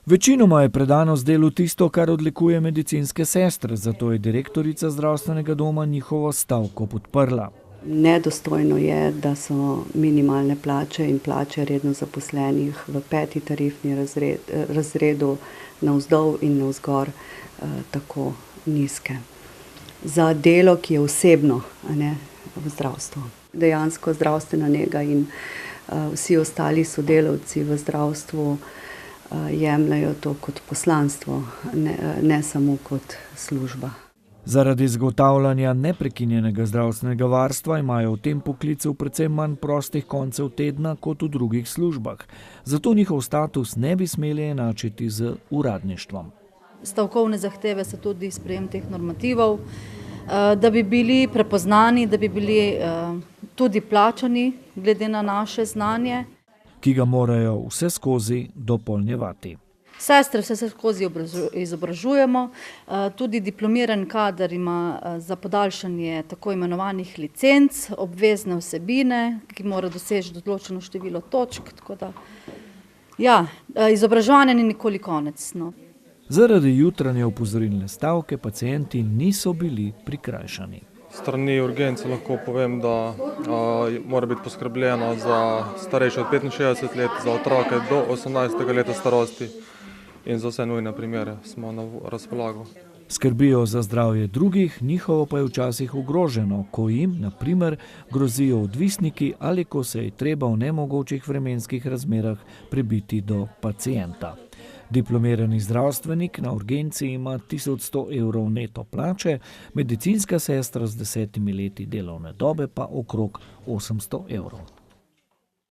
Večinoma je predanost delu tisto, kar odlikuje medicinske sestre, zato je direktorica zdravstvenega doma njihovo stavko podprla. Nedostojno je, da so minimalne plače in plače redno zaposlenih v 5. tarifni razredu navzdol in navzgor tako nizke. Za delo, ki je osebno, a ne v zdravstvu. Dejansko zdravstvena nega in vsi ostali sodelavci v zdravstvu jemljajo to kot poslanstvo, ne samo kot služba. Zaradi zagotavljanja neprekinjenega zdravstvenega varstva imajo v tem poklicu predvsem manj prostih koncev tedna kot v drugih službah. Zato njihov status ne bi smeli enačiti z uradništvom. Stavkovne zahteve so tudi sprejem teh normativov, da bi bili prepoznani, da bi bili tudi plačani glede na naše znanje, ki ga morajo vseskozi dopolnjevati. Sestre vseskozi izobražujemo, tudi diplomiran kader ima za podaljšanje tako imenovanih licenc, obvezne vsebine, ki mora doseči določeno število točk, tako da izobraževanje ni nikoli konec. Zaradi jutranje opozorilne stavke pacienti niso bili prikrajšani. Strani urgence lahko povem, da mora biti poskrbljeno za starejše od 65 let, za otroke do 18. leta starosti in za vse nujne primere smo na razpolago. Skrbijo za zdravje drugih, njihovo pa je včasih ogroženo, ko jim, na primer, grozijo odvisniki ali ko se je treba v nemogočih vremenskih razmerah prebiti do pacienta. Diplomirani zdravstvenik na urgenci ima 1100 evrov neto plače, medicinska sestra z 10 leti delovne dobe pa okrog 800 evrov.